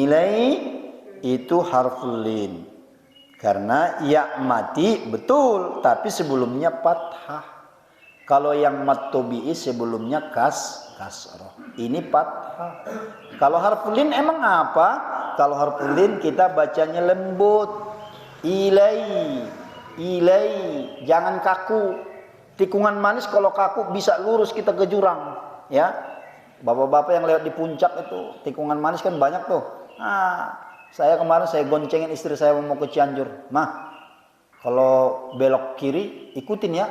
ilai itu harful lin. Karena ya mati betul, tapi sebelumnya fathah. Kalau yang mat tabi'i sebelumnya kasroh. Ini fathah. Kalau harful lin emang apa? Kalau harful lin kita bacanya lembut. Ilai, jangan kaku. Tikungan manis kalau kaku bisa lurus kita ke jurang, ya. Bapak-bapak yang lewat di puncak itu, tikungan manis kan banyak tuh. Nah, saya kemarin saya goncengin istri saya mau ke Cianjur. Mah, kalau belok kiri ikutin ya.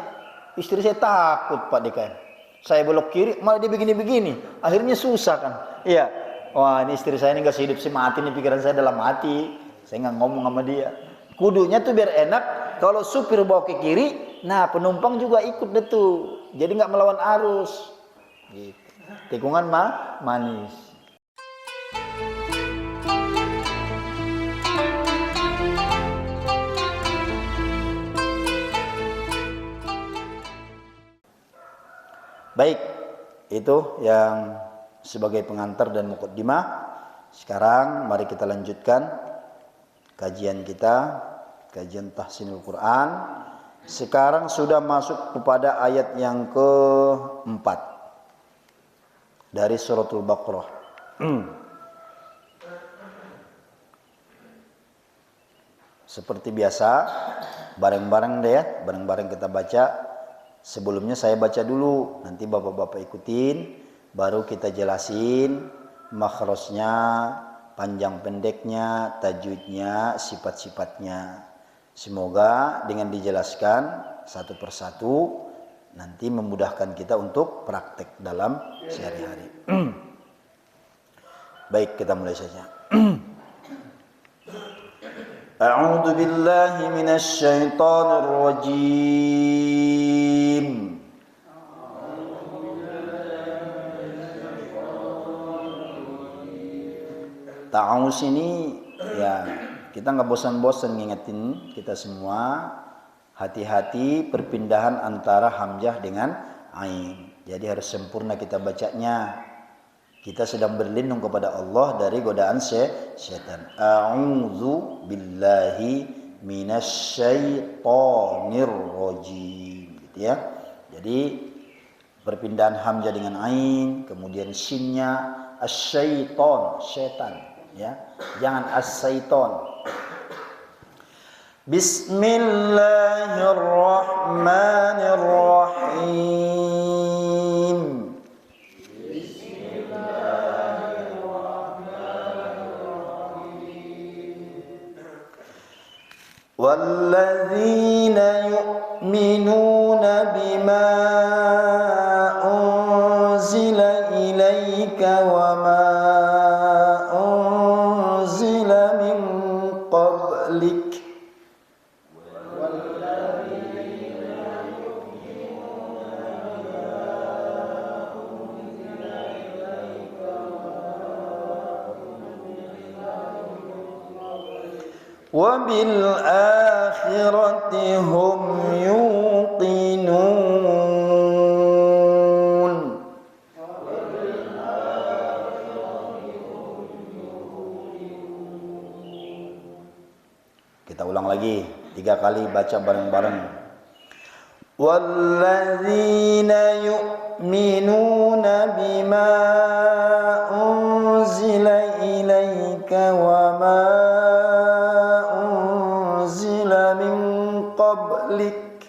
Istri saya takut Pak DKM. Saya belok kiri malah dia begini-begini. Akhirnya susah kan. Iya. Wah, ini istri saya ini gak sehidup sih mati nih, pikiran saya dalam hati. Saya nggak ngomong sama dia. Kudunya tuh biar enak. Kalau supir bawa ke kiri, nah penumpang juga ikut deh tuh. Jadi nggak melawan arus. Gitu. Tikungan manis. Baik, itu yang sebagai pengantar dan muqaddimah. Sekarang mari kita lanjutkan kajian kita, kajian tahsinul Quran. Sekarang sudah masuk kepada ayat yang keempat dari suratul Baqarah. Seperti biasa, bareng-bareng deh ya, bareng-bareng kita baca. Sebelumnya saya baca dulu, nanti bapak-bapak ikutin, baru kita jelasin makhrajnya, panjang pendeknya, tajwidnya, sifat-sifatnya. Semoga dengan dijelaskan satu persatu nanti memudahkan kita untuk praktek dalam sehari-hari. Baik, kita mulai saja. A'udzu billahi minasy syaithanir rajim. Ta'awus ini ya kita nggak bosan-bosan ngingetin kita semua, hati-hati perpindahan antara hamzah dengan ain. Jadi harus sempurna kita bacanya. Kita sedang berlindung kepada Allah dari godaan setan. A'udzu billahi minasyaitonir rajim, gitu ya. Jadi perpindahan hamzah dengan ain, kemudian sinnya asyaiton, setan, ya. Jangan as-saiton. Bismillahirrahmanirrahim. وَالَّذِينَ يُؤْمِنُونَ بِمَا أُنْزِلَ إِلَيْكَ وَمَا أُنْزِلَ مِنْ قَبْلِكَ وَبِالْآخِرَةِ هُمْ يُوقِنُونَ. Kita ulang lagi 3 kali, baca bareng-bareng. وَالَّذِينَ يُؤْمِنُونَ بِمَا أُنْزِلَ إِلَيْكَ وَمَا قبلك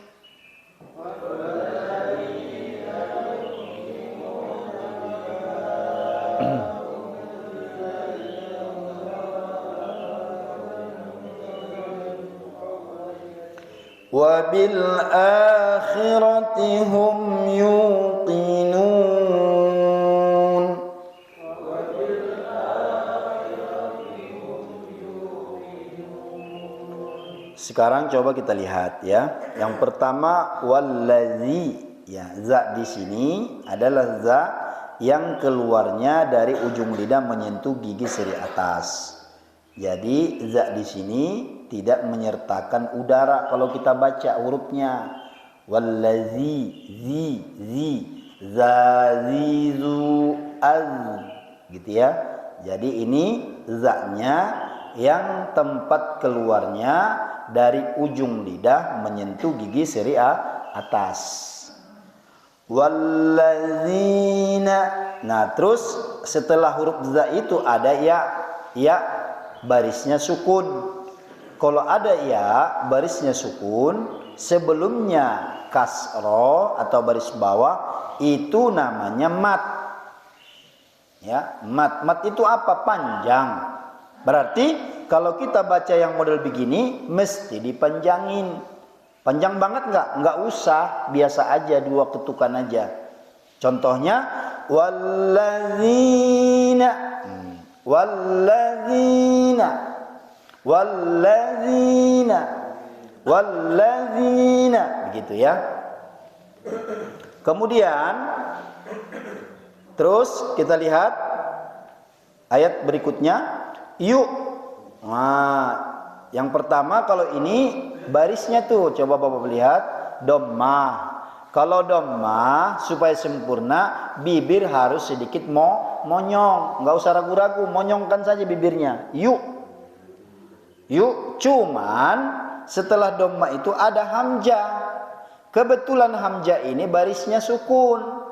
وبالآخرة هم يوقنون. Sekarang coba kita lihat ya. Yang pertama wallazi, ya, za di sini adalah za yang keluarnya dari ujung lidah menyentuh gigi seri atas. Jadi za di sini tidak menyertakan udara kalau kita baca hurufnya. Wallazi, zi, za, zi, zu, az, gitu ya. Jadi ini zatnya yang tempat keluarnya dari ujung lidah menyentuh gigi seri atas. Walladzina. Nah, terus setelah huruf za itu ada ya barisnya sukun. Kalau ada ya barisnya sukun, sebelumnya kasroh atau baris bawah itu namanya mat. Ya, mat itu apa? Panjang. Berarti kalau kita baca yang model begini mesti dipanjangin. Panjang banget enggak usah, biasa aja 2 ketukan aja. Contohnya walladzina. Walladzina. Walladzina. Walladzina, begitu ya. Kemudian terus kita lihat ayat berikutnya. Yuk. Nah, yang pertama kalau ini barisnya tuh coba Bapak lihat dhammah. Kalau dhammah supaya sempurna bibir harus sedikit monyong, enggak usah ragu-ragu, monyongkan saja bibirnya. Yuk. Yuk, cuman setelah dhammah itu ada hamzah. Kebetulan hamzah ini barisnya sukun.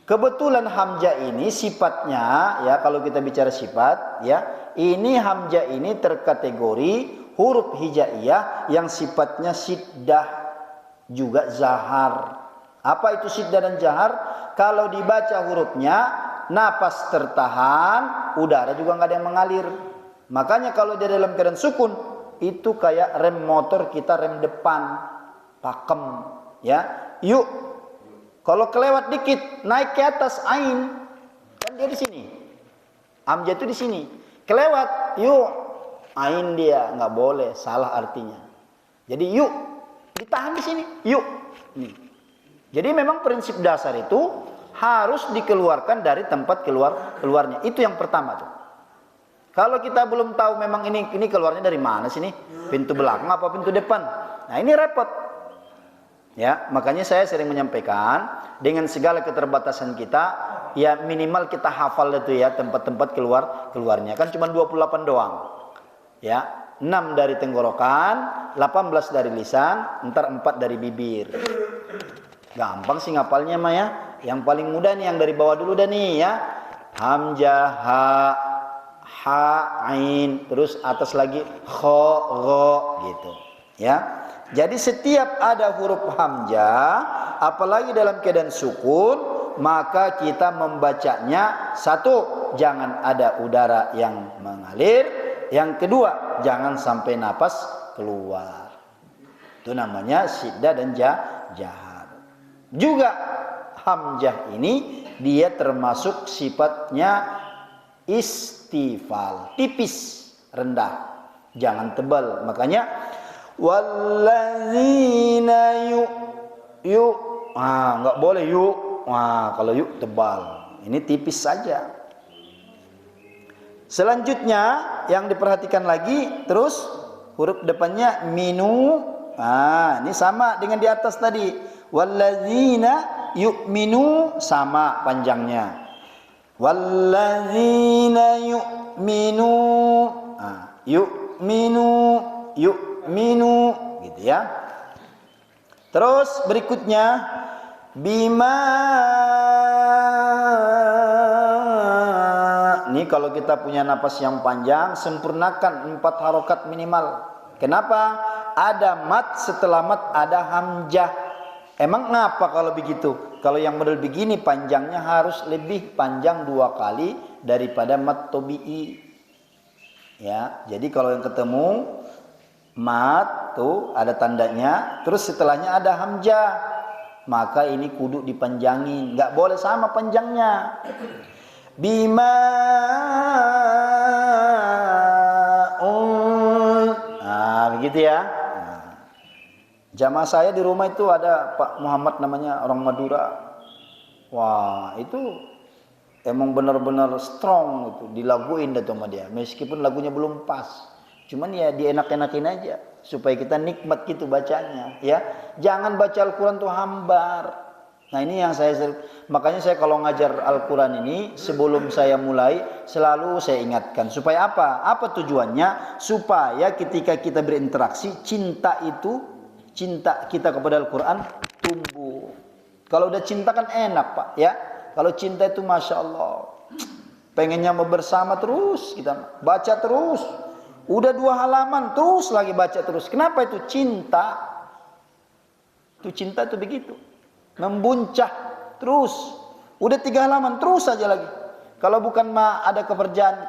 Kebetulan hamzah ini sifatnya ya, kalau kita bicara sifat ya, ini hamzah ini terkategori huruf hijaiyah yang sifatnya syiddah juga zahar. Apa itu syiddah dan zahar? Kalau dibaca hurufnya napas tertahan, udara juga nggak ada yang mengalir. Makanya kalau dia dalam keadaan sukun itu kayak rem motor kita, rem depan pakem ya. Yuk. Kalau kelewat dikit naik ke atas ain, kan dia di sini. Hamzah itu di sini. Kelewat, yuk, ain dia nggak boleh, salah artinya. Jadi yuk ditahan di sini, yuk. Nih. Jadi memang prinsip dasar itu harus dikeluarkan dari tempat keluarnya. Itu yang pertama tuh. Kalau kita belum tahu memang ini keluarnya dari mana sih nih? Pintu belakang apa pintu depan? Nah ini repot. Ya, makanya saya sering menyampaikan dengan segala keterbatasan kita, ya minimal kita hafal itu ya tempat-tempat keluarnya. Kan cuma 28 doang. Ya, 6 dari tenggorokan, 18 dari lisan, ntar 4 dari bibir. Gampang sih ngapalnya mah ya. Yang paling mudah nih yang dari bawah dulu dah nih ya. Hamzah, ha, ain, terus atas lagi kho, ro gitu. Ya. Jadi setiap ada huruf hamzah, apalagi dalam keadaan sukun, maka kita membacanya satu, jangan ada udara yang mengalir. Yang kedua, jangan sampai napas keluar. Itu namanya syiddah dan jahar. Juga hamzah ini dia termasuk sifatnya istifal, tipis, rendah, jangan tebal. Makanya walladzina yuk, nggak boleh yuk. Kalau yuk tebal, ini tipis saja. Selanjutnya yang diperhatikan lagi, terus huruf depannya minu. Ini sama dengan di atas tadi. Walladzina yu'minu, sama panjangnya. Walladzina yu'minu, yu'minu, gitu ya. Terus berikutnya bima. Ini kalau kita punya napas yang panjang, sempurnakan 4 harokat minimal. Kenapa? Ada mat, setelah mat ada hamzah. Emang ngapa kalau begitu? Kalau yang model begini panjangnya harus lebih panjang 2 kali daripada mat tobi'i. Ya, jadi kalau yang ketemu mat tuh ada tandanya, terus setelahnya ada hamzah, maka ini kudu dipanjangin, nggak boleh sama panjangnya. Bima begitu ya. Jamaah saya di rumah itu ada Pak Muhammad namanya, orang Madura. Wah, itu emang benar-benar strong itu, dilaguin dah sama dia. Meskipun lagunya belum pas. Cuman ya dienak-enakin aja supaya kita nikmat gitu bacanya, ya. Jangan baca Al-Qur'an tuh hambar. Nah ini yang makanya saya kalau ngajar Al-Quran ini sebelum saya mulai selalu saya ingatkan supaya apa? Apa tujuannya? Supaya ketika kita berinteraksi cinta kita kepada Al-Quran tumbuh. Kalau udah cinta kan enak Pak ya. Kalau cinta itu Masya Allah pengennya bersama terus kita baca terus. Udah 2 halaman terus lagi baca terus. Kenapa itu? Cinta. Itu cinta itu begitu. Membuncah terus. Udah 3 halaman terus saja lagi. Kalau bukan ada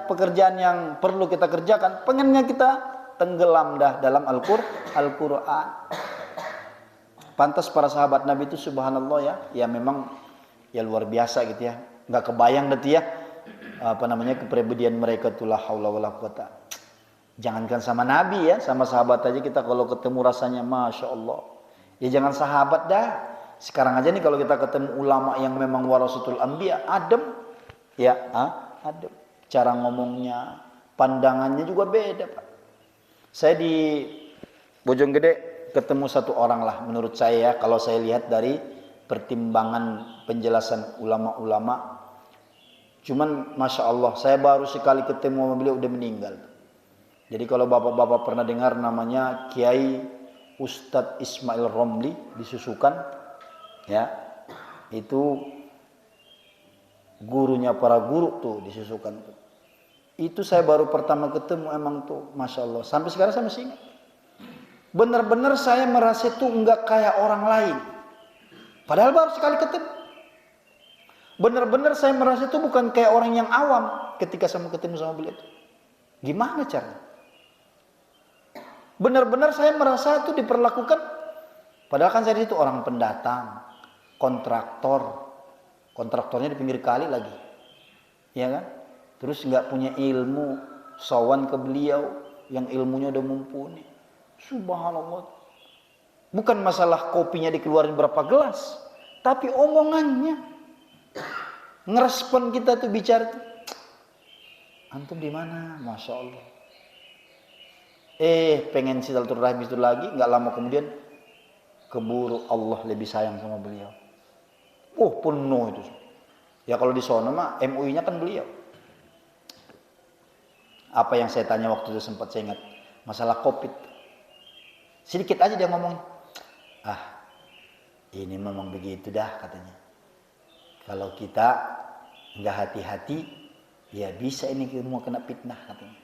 pekerjaan yang perlu kita kerjakan, pengennya kita tenggelam dah dalam Al-Quran. Pantas para sahabat Nabi itu subhanallah ya. Ya memang ya luar biasa gitu ya. Nggak kebayang deh ya. Kepribadian mereka itulah haula wala quwata. Jangankan sama Nabi ya, sama sahabat aja kita kalau ketemu rasanya Masya Allah. Ya jangan sahabat dah. Sekarang aja nih kalau kita ketemu ulama yang memang warasatul anbiya, adem. Ya, adem. Cara ngomongnya, pandangannya juga beda, Pak. Saya di Bojonggede ketemu satu orang lah menurut saya ya, kalau saya lihat dari pertimbangan penjelasan ulama-ulama. Cuman Masya Allah, saya baru sekali ketemu sama beliau udah meninggal. Jadi kalau bapak-bapak pernah dengar namanya Kiai Ustadz Ismail Romli disusukan, ya itu gurunya para guru tuh disusukan. Itu saya baru pertama ketemu emang tuh Masya Allah. Sampai sekarang saya masih ingat. Benar-benar saya merasa itu enggak kayak orang lain. Padahal baru sekali ketemu. Benar-benar saya merasa itu bukan kayak orang yang awam ketika saya ketemu sama beliau itu. Gimana caranya? Benar-benar saya merasa itu diperlakukan. Padahal kan saya di situ orang pendatang, kontraktor. Kontraktornya di pinggir kali lagi. Ya kan? Terus nggak punya ilmu, sowan ke beliau yang ilmunya udah mumpuni. Subhanallah. Bukan masalah kopinya dikeluarin berapa gelas, tapi omongannya. Ngerespon kita tuh bicara tuh. Antum di mana? Masya Allah. Pengen silaturahmi itu lagi, nggak lama kemudian keburu Allah lebih sayang sama beliau. Penuh itu. Ya kalau di sono mah MUI-nya kan beliau. Apa yang saya tanya waktu itu sempat saya ingat masalah COVID. Sedikit aja dia ngomong, ini memang begitu dah katanya. Kalau kita nggak hati-hati, ya bisa ini semua kena fitnah katanya.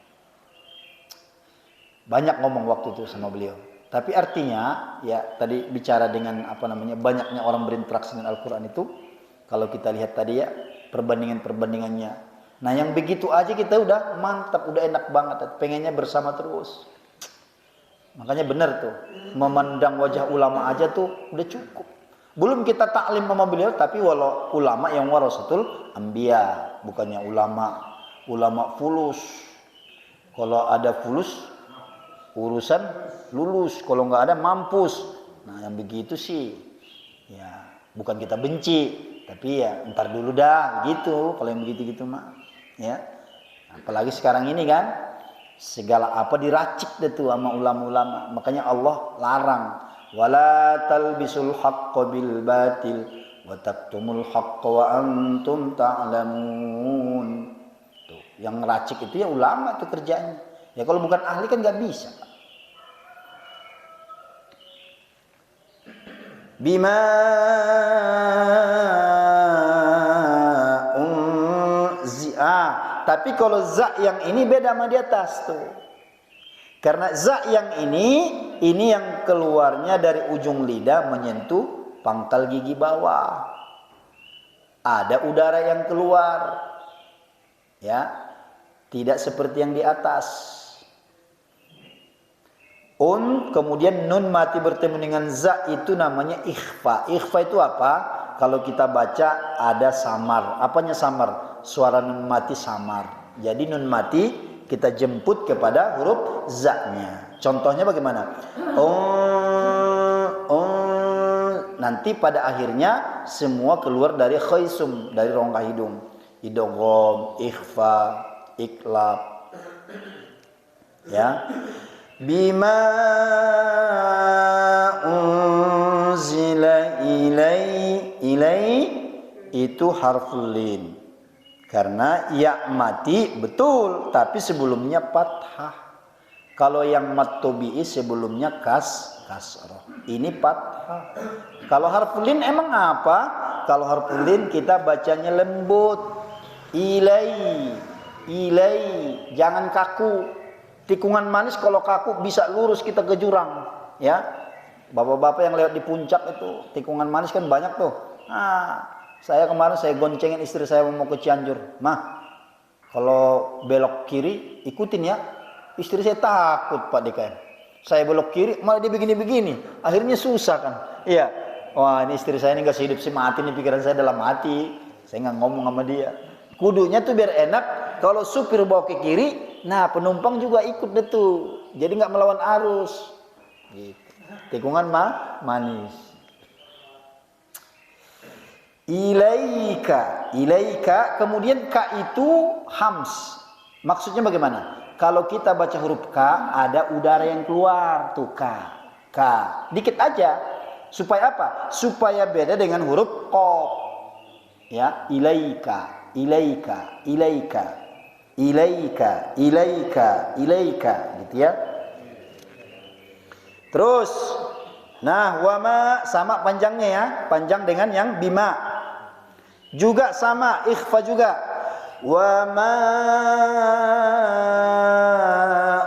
Banyak ngomong waktu itu sama beliau. Tapi artinya, ya tadi bicara dengan banyaknya orang berinteraksi dengan Al-Quran itu, kalau kita lihat tadi ya perbandingannya. Nah yang begitu aja kita udah mantap, udah enak banget, pengennya bersama terus. Makanya benar tuh, memandang wajah ulama aja tuh udah cukup. Belum kita taklim sama beliau, tapi walau ulama yang warasatul anbiya, bukannya ulama fulus. Kalau ada fulus, urusan lulus, kalau nggak ada mampus. Nah yang begitu sih, ya bukan kita benci, tapi ya ntar dulu dah gitu. Kalau yang begitu-gitu mah, ya. Apalagi sekarang ini kan, segala apa diracik deh tuh sama ulama-ulama. Makanya Allah larang. Wala talbisul haqqa bil batil wa taktumul haqqa wa antum ta'lamun. Tuh, yang racik itu ya ulama tuh kerjanya. Ya kalau bukan ahli kan nggak bisa. Bima tapi kalau za yang ini beda sama di atas tuh. Karena za yang ini yang keluarnya dari ujung lidah menyentuh pangkal gigi bawah. Ada udara yang keluar. Ya. Tidak seperti yang di atas. Kemudian nun mati bertemu dengan za itu namanya ikhfa. Ikhfa itu apa? Kalau kita baca ada samar. Apanya samar? Suara nun mati samar. Jadi nun mati kita jemput kepada huruf za-nya. Contohnya bagaimana? Nanti pada akhirnya semua keluar dari khaisum, dari rongga hidung. Idgham, ikhfa, iklab. Ya. Bima unzila nilai itu harful lin. Karena ya mati betul, tapi sebelumnya fathah. Kalau yang mat tabi'i sebelumnya kasroh. Ini fathah. Kalau harful lin emang apa? Kalau harful lin kita bacanya lembut. Ilai, jangan kaku. Tikungan manis kalau kaku bisa lurus kita ke jurang, ya. Bapak-bapak yang lewat di puncak itu, tikungan manis kan banyak tuh. Nah, saya kemarin saya goncengin istri saya mau ke Cianjur. Mah, kalau belok kiri ikutin ya. Istri saya takut Pak DKM. Saya belok kiri malah dia begini-begini. Akhirnya susah kan. Iya. Wah, ini istri saya ini gak sehidup sih mati nih, pikiran saya dalam hati. Saya nggak ngomong sama dia. Kudunya tuh biar enak. Kalau supir bawa ke kiri, nah penumpang juga ikut deh tuh. Jadi nggak melawan arus. Gitu. Tikungan manis. Ilaika, kemudian ka itu hams. Maksudnya bagaimana? Kalau kita baca huruf K, ada udara yang keluar tuh K. Dikit aja. Supaya apa? Supaya beda dengan huruf Qaf. Ya, ilaika, gitu ya. Terus, nah wama sama panjangnya ya, panjang dengan yang bima. Juga sama, ikhfa juga. Wama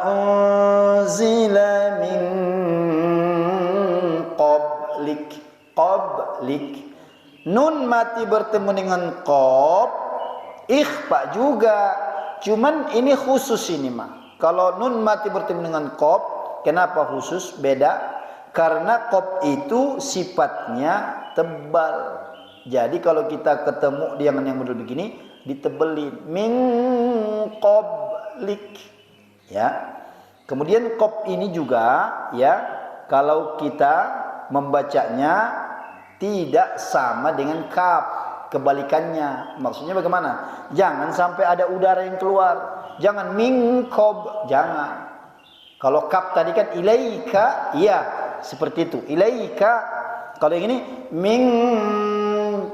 unzila min qablik. Nun mati bertemu dengan qaf, ikhfa juga. Cuman ini khusus ini mah. Kalau nun mati bertemu dengan qaf, kenapa khusus? Beda. Karena qaf itu sifatnya tebal. Jadi kalau kita ketemu dengan yang model begini, ditebelin. Min qablik. Ya. Kemudian qaf ini juga ya, kalau kita membacanya tidak sama dengan kaf, kebalikannya. Maksudnya bagaimana? Jangan sampai ada udara yang keluar. Jangan min qab, jangan. Kalau kaf tadi kan ilaika, iya, seperti itu. Ilaika. Kalau yang ini min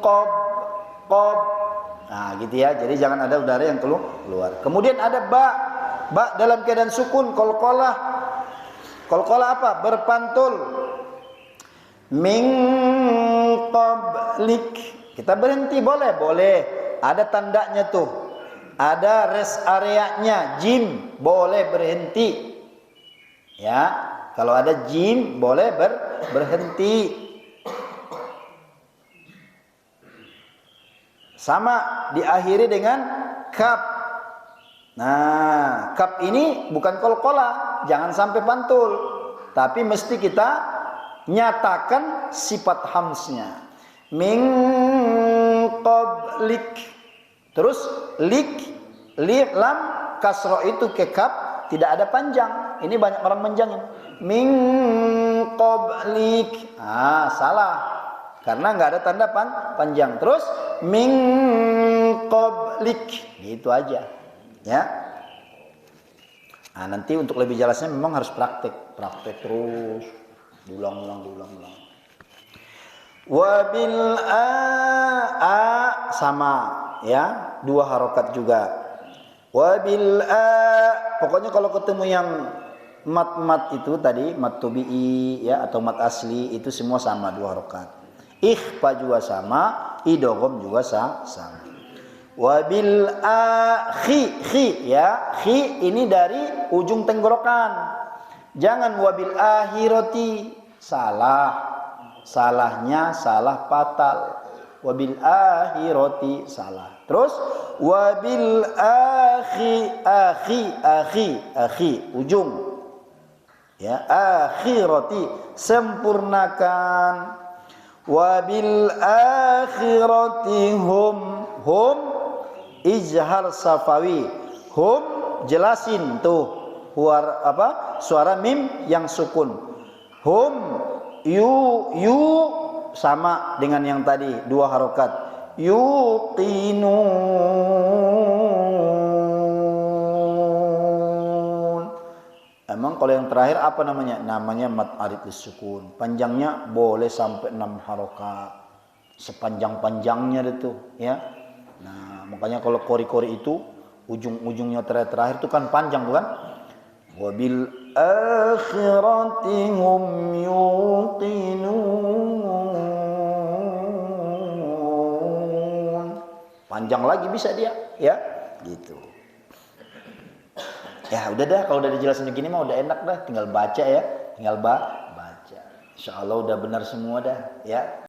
qab. Nah, gitu ya. Jadi jangan ada udara yang keluar. Kemudian ada ba. Ba dalam keadaan sukun, qalqalah. Qalqalah apa? Berpantul. Min qablik. Kita berhenti boleh. Ada tandanya tuh. Ada rest areanya, jim boleh berhenti. Ya, kalau ada jim boleh berhenti. Sama diakhiri dengan kaf. Nah, kaf ini bukan qalqalah, jangan sampai pantul. Tapi mesti kita nyatakan sifat hamsnya. Min qablik. Terus lik lam kasroh itu ke kaf tidak ada panjang. Ini banyak orang menjangin. Min qablik. Ah, salah. Karena nggak ada tanda panjang. Terus min qablik. Gitu aja. Ya. Nah, nanti untuk lebih jelasnya memang harus praktek terus. Diulang-ulang. Wabil a sama ya, 2 harokat juga. Wabil a, pokoknya kalau ketemu yang mat itu tadi, mat tabi'i ya atau mat asli itu semua sama 2 harokat. Ikhfa juga sama, idgham juga sama. Wabil khi ya, khi ini dari ujung tenggorokan. Jangan wabil akhirati, salahnya salah fatal. Wabil akhirati salah. Terus wabil akhi ujung. Ya, akhirati sempurnakan. Wabil akhirati hum izhar safawi. Hum jelasin tuh. Suara mim yang sukun. Hum yu sama dengan yang tadi 2 harokat. Yuqinun. Emang kalau yang terakhir apa namanya? Namanya mat arid sukun. Panjangnya boleh sampai 6 harokat. sepanjang-panjangnya itu ya. Nah, makanya kalau kori-kori itu ujung-ujungnya terakhir itu kan panjang bukan? Wabil akhirati hum yuqinun. Panjang lagi bisa dia, ya. Gitu. Ya udah dah, kalau udah dijelasin begini mah udah enak dah, tinggal baca ya, tinggal baca. Insya Allah udah benar semua dah, ya.